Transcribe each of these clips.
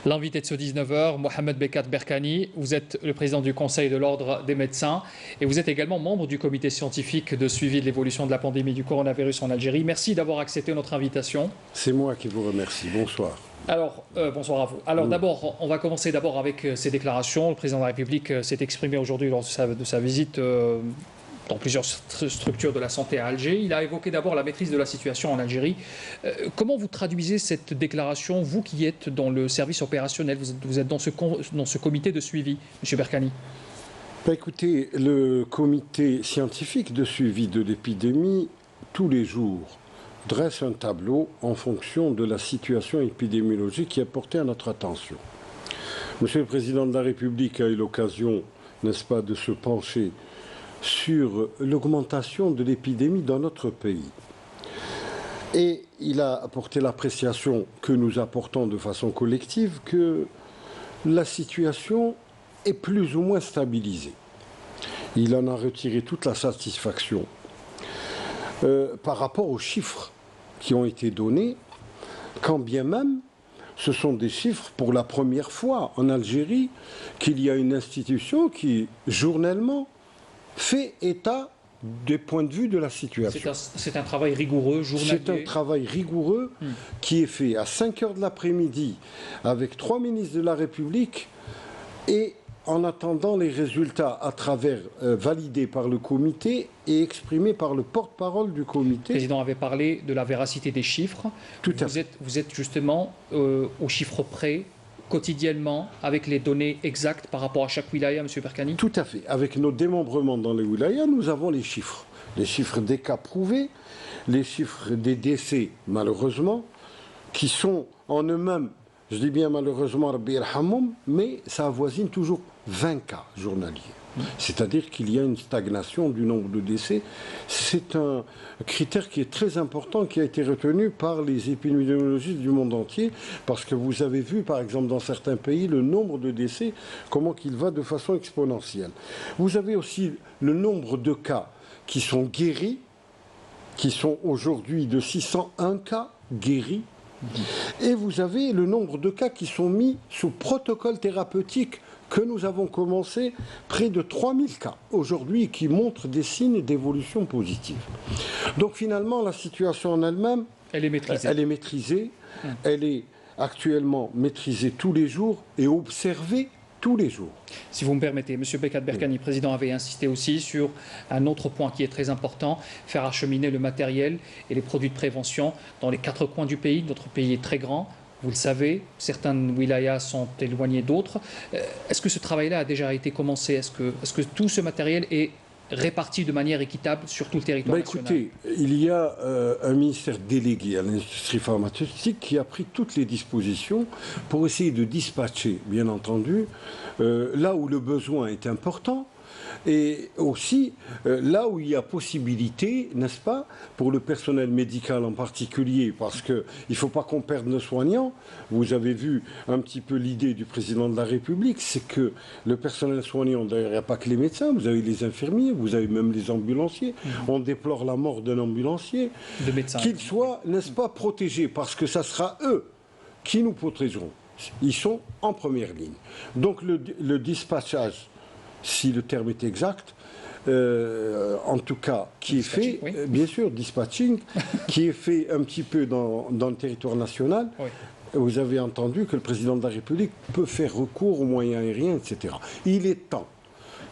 L'invité de ce 19h, Mohamed Bekat Berkani, vous êtes le président du Conseil de l'Ordre des médecins et vous êtes également membre du comité scientifique de suivi de l'évolution de la pandémie du coronavirus en Algérie. Merci d'avoir accepté notre invitation. C'est moi qui vous remercie. Bonsoir. Alors, bonsoir à vous. Alors d'abord, on va commencer d'abord avec ces déclarations. Le président de la République s'est exprimé aujourd'hui lors de sa visite dans plusieurs structures de la santé à Alger. Il a évoqué d'abord la maîtrise de la situation en Algérie. Comment vous traduisez cette déclaration, vous qui êtes dans le service opérationnel, vous êtes dans ce comité de suivi, M. Berkani? Écoutez, le comité scientifique de suivi de l'épidémie, tous les jours, dresse un tableau en fonction de la situation épidémiologique qui est portée à notre attention. Monsieur le Président de la République a eu l'occasion, n'est-ce pas, de se pencher sur l'augmentation de l'épidémie dans notre pays. Et il a apporté l'appréciation que nous apportons de façon collective que la situation est plus ou moins stabilisée. Il en a retiré toute la satisfaction. Par rapport aux chiffres qui ont été donnés, quand bien même ce sont des chiffres pour la première fois en Algérie qu'il y a une institution qui, journellement, fait état des points de vue de la situation. C'est un travail rigoureux, journalier. C'est un travail rigoureux qui est fait à 5 heures de l'après-midi avec 3 ministres de la République et en attendant les résultats à travers validés par le comité et exprimés par le porte-parole du comité. Le président avait parlé de la véracité des chiffres. Tout à fait. Vous êtes justement aux chiffres près, quotidiennement, avec les données exactes par rapport à chaque wilaya, M. Berkani? Tout à fait. Avec nos démembrements dans les wilayas, nous avons les chiffres. Les chiffres des cas prouvés, les chiffres des décès, malheureusement, qui sont en eux-mêmes, je dis bien malheureusement, Rabbi Yarhamoum, mais ça avoisine toujours 20 cas journaliers. C'est-à-dire qu'il y a une stagnation du nombre de décès. C'est un critère qui est très important, qui a été retenu par les épidémiologistes du monde entier, parce que vous avez vu, par exemple, dans certains pays, le nombre de décès, comment qu'il va de façon exponentielle. Vous avez aussi le nombre de cas qui sont guéris, qui sont aujourd'hui de 601 cas guéris, et vous avez le nombre de cas qui sont mis sous protocole thérapeutique que nous avons commencé, près de 3000 cas aujourd'hui qui montrent des signes d'évolution positive. Donc finalement, la situation en elle-même, elle est maîtrisée. Elle est maîtrisée, elle est actuellement maîtrisée tous les jours et observée tous les jours. Si vous me permettez, M. Bekat Berkani, le président, avait insisté aussi sur un autre point qui est très important, faire acheminer le matériel et les produits de prévention dans les 4 coins du pays. Notre pays est très grand. Vous le savez, certaines wilayas sont éloignées d'autres. Est-ce que ce travail-là a déjà été commencé? Est-ce que tout ce matériel est réparti de manière équitable sur tout le territoire national? Écoutez, il y a un ministère délégué à l'industrie pharmaceutique qui a pris toutes les dispositions pour essayer de dispatcher, bien entendu, là où le besoin est important, et aussi là où il y a possibilité, n'est-ce pas, pour le personnel médical en particulier, parce qu'il ne faut pas qu'on perde nos soignants. Vous avez vu un petit peu l'idée du président de la République, c'est que le personnel soignant, d'ailleurs il n'y a pas que les médecins, vous avez les infirmiers, vous avez même les ambulanciers. On déplore la mort d'un ambulancier, qu'ils soient, n'est-ce pas, protégés, parce que ça sera eux qui nous protégeront. Ils sont en première ligne. Donc le dispatchage, si le terme est exact, en tout cas, qui est fait, oui. Bien sûr, dispatching, qui est fait un petit peu dans le territoire national. Oui. Vous avez entendu que le président de la République peut faire recours aux moyens aériens, etc. Il est temps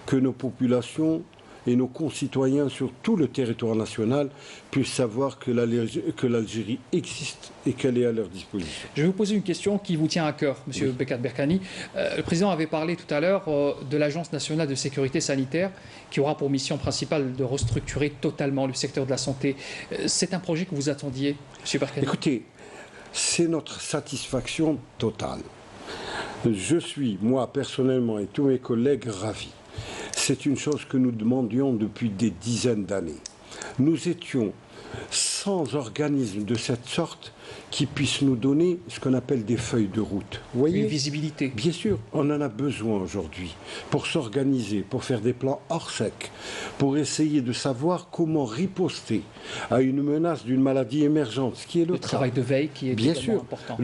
que nos populations et nos concitoyens sur tout le territoire national puissent savoir que l'Algérie existe et qu'elle est à leur disposition. Je vais vous poser une question qui vous tient à cœur, M. Bekat Berkani. Le président avait parlé tout à l'heure de l'Agence nationale de sécurité sanitaire qui aura pour mission principale de restructurer totalement le secteur de la santé. C'est un projet que vous attendiez, M. Berkani? Écoutez, c'est notre satisfaction totale. Je suis, moi personnellement et tous mes collègues, ravis. C'est une chose que nous demandions depuis des dizaines d'années. Nous étions sans organisme de cette sorte qui puisse nous donner ce qu'on appelle des feuilles de route. Vous voyez ? Une visibilité. Bien sûr, on en a besoin aujourd'hui pour s'organiser, pour faire des plans hors sec, pour essayer de savoir comment riposter à une menace d'une maladie émergente, ce qui est le travail de veille qui est bien sûr important.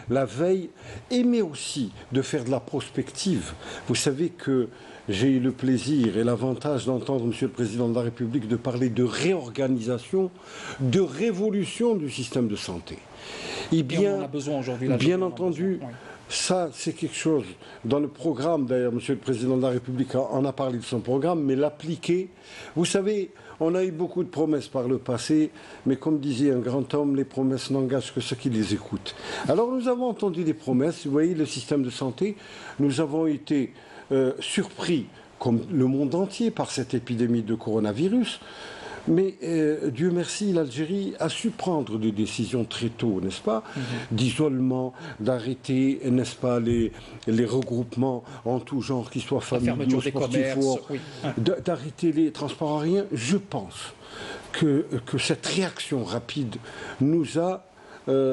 La veille, mais aussi de faire de la prospective. Vous savez que j'ai eu le plaisir et l'avantage d'entendre Monsieur le Président de la République de parler de réorganisation, de révolution du système de santé. Et on en a besoin aujourd'hui. Bien entendu, ça c'est quelque chose, dans le programme d'ailleurs, Monsieur le Président de la République en a parlé de son programme, mais l'appliquer, vous savez, on a eu beaucoup de promesses par le passé, mais comme disait un grand homme, les promesses n'engagent que ceux qui les écoutent. Alors nous avons entendu des promesses, vous voyez, le système de santé, nous avons été surpris, comme le monde entier, par cette épidémie de coronavirus. Mais Dieu merci, l'Algérie a su prendre des décisions très tôt, n'est-ce pas, d'isolement, d'arrêter, n'est-ce pas, les regroupements en tout genre, qu'ils soient familiaux, sportifs, d'arrêter les transports aériens. Je pense que cette réaction rapide nous a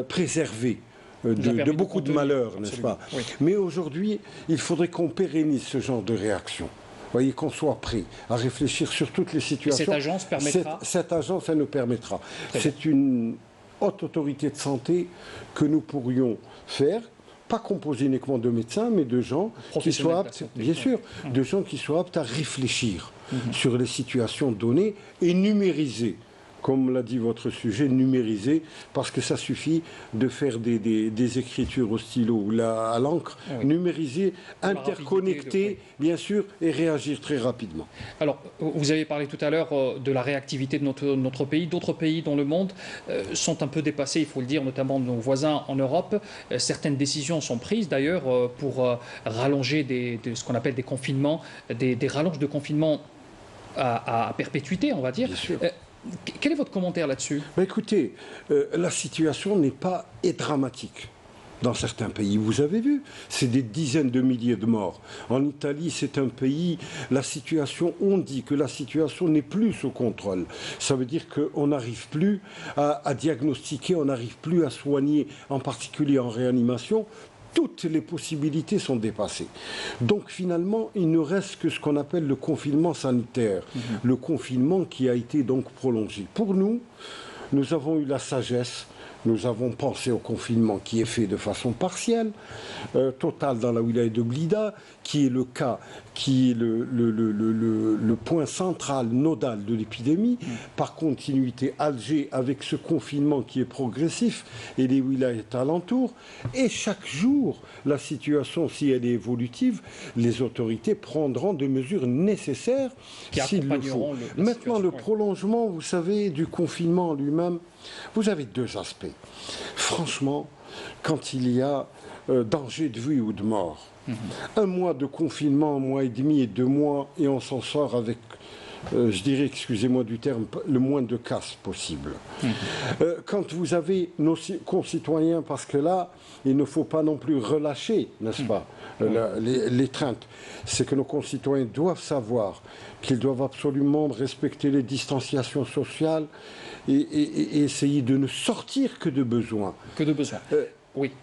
préservés de beaucoup de malheurs, n'est-ce pas? Oui. Mais aujourd'hui, il faudrait qu'on pérennise ce genre de réaction. Vous voyez, qu'on soit prêt à réfléchir sur toutes les situations. Et cette agence permettra... Cette agence, elle nous permettra. C'est une haute autorité de santé que nous pourrions faire, pas composée uniquement de médecins, mais de gens qui soient aptes, bien sûr, de gens qui soient aptes à réfléchir sur les situations données et numériser. Comme l'a dit votre sujet, numériser, parce que ça suffit de faire des écritures au stylo ou à l'encre, numériser, interconnecter, bien sûr, et réagir très rapidement. Alors, vous avez parlé tout à l'heure de la réactivité de notre pays. D'autres pays dans le monde sont un peu dépassés, il faut le dire, notamment nos voisins en Europe. Certaines décisions sont prises, d'ailleurs, pour rallonger ce qu'on appelle des confinements, des rallonges de confinement à perpétuité, on va dire. Bien sûr. Quel est votre commentaire là-dessus? Écoutez, la situation n'est pas dramatique. Dans certains pays, vous avez vu, c'est des dizaines de milliers de morts. En Italie, c'est un pays, la situation, on dit que la situation n'est plus sous contrôle. Ça veut dire qu'on n'arrive plus à diagnostiquer, on n'arrive plus à soigner, en particulier en réanimation. Toutes les possibilités sont dépassées. Donc finalement, il ne reste que ce qu'on appelle le confinement sanitaire, le confinement qui a été donc prolongé. Pour nous, nous avons eu la sagesse, nous avons pensé au confinement qui est fait de façon partielle, totale dans la wilaya de Blida, qui est le cas, qui est le point central, nodal de l'épidémie, par continuité Alger avec ce confinement qui est progressif et les wilayas alentours. Et chaque jour, la situation, si elle est évolutive, les autorités prendront des mesures nécessaires s'il le faut. Maintenant, le prolongement, vous savez, du confinement lui-même, vous avez deux aspects. Franchement, quand il y a danger de vie ou de mort, un mois de confinement, un mois et demi et 2 mois, et on s'en sort avec, je dirais, excusez-moi du terme, le moins de casse possible. Quand vous avez nos concitoyens, parce que là, il ne faut pas non plus relâcher, n'est-ce pas, l'étreinte. C'est que nos concitoyens doivent savoir qu'ils doivent absolument respecter les distanciations sociales et essayer de ne sortir que de besoin. Que de besoin.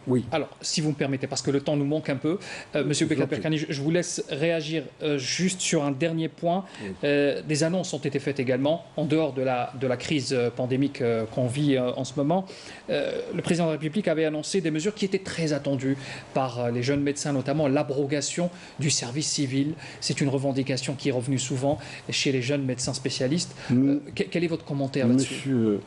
Oui. Alors, si vous me permettez, parce que le temps nous manque un peu, Monsieur Bekat Berkani, je vous laisse réagir juste sur un dernier point. Des annonces ont été faites également, en dehors de la crise pandémique qu'on vit en ce moment. Le président de la République avait annoncé des mesures qui étaient très attendues par les jeunes médecins, notamment l'abrogation du service civil. C'est une revendication qui est revenue souvent chez les jeunes médecins spécialistes. Quel est votre commentaire là-dessus? Monsieur,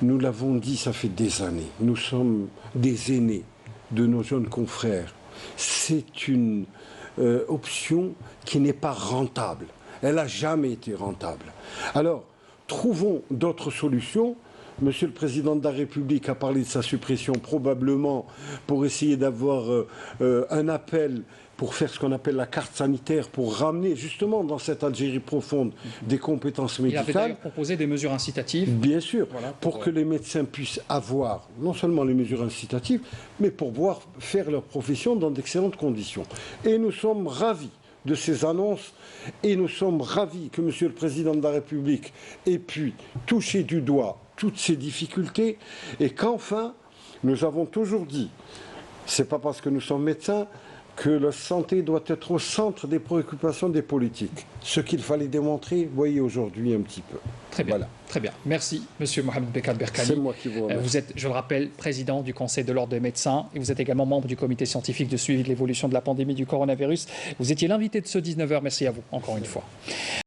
nous l'avons dit, ça fait des années. Nous sommes des aînés de nos jeunes confrères. C'est une option qui n'est pas rentable. Elle n'a jamais été rentable. Alors, trouvons d'autres solutions. Monsieur le Président de la République a parlé de sa suppression, probablement pour essayer d'avoir un appel pour faire ce qu'on appelle la carte sanitaire, pour ramener justement dans cette Algérie profonde des compétences médicales. Il avait d'ailleurs proposé des mesures incitatives. Bien sûr, voilà, pour que les médecins puissent avoir non seulement les mesures incitatives, mais pour pouvoir faire leur profession dans d'excellentes conditions. Et nous sommes ravis de ces annonces et nous sommes ravis que Monsieur le Président de la République ait pu toucher du doigt toutes ces difficultés et qu'enfin Nous avons toujours dit, c'est pas parce que nous sommes médecins que la santé doit être au centre des préoccupations des politiques. Ce qu'il fallait démontrer, voyez aujourd'hui un petit peu. Très bien, voilà. Très bien. Merci, Monsieur Mohamed Bekat Berkani. C'est moi qui vous remercie. Vous êtes, je le rappelle, président du Conseil de l'Ordre des médecins et vous êtes également membre du comité scientifique de suivi de l'évolution de la pandémie du coronavirus. Vous étiez l'invité de ce 19h. Merci à vous, encore une fois.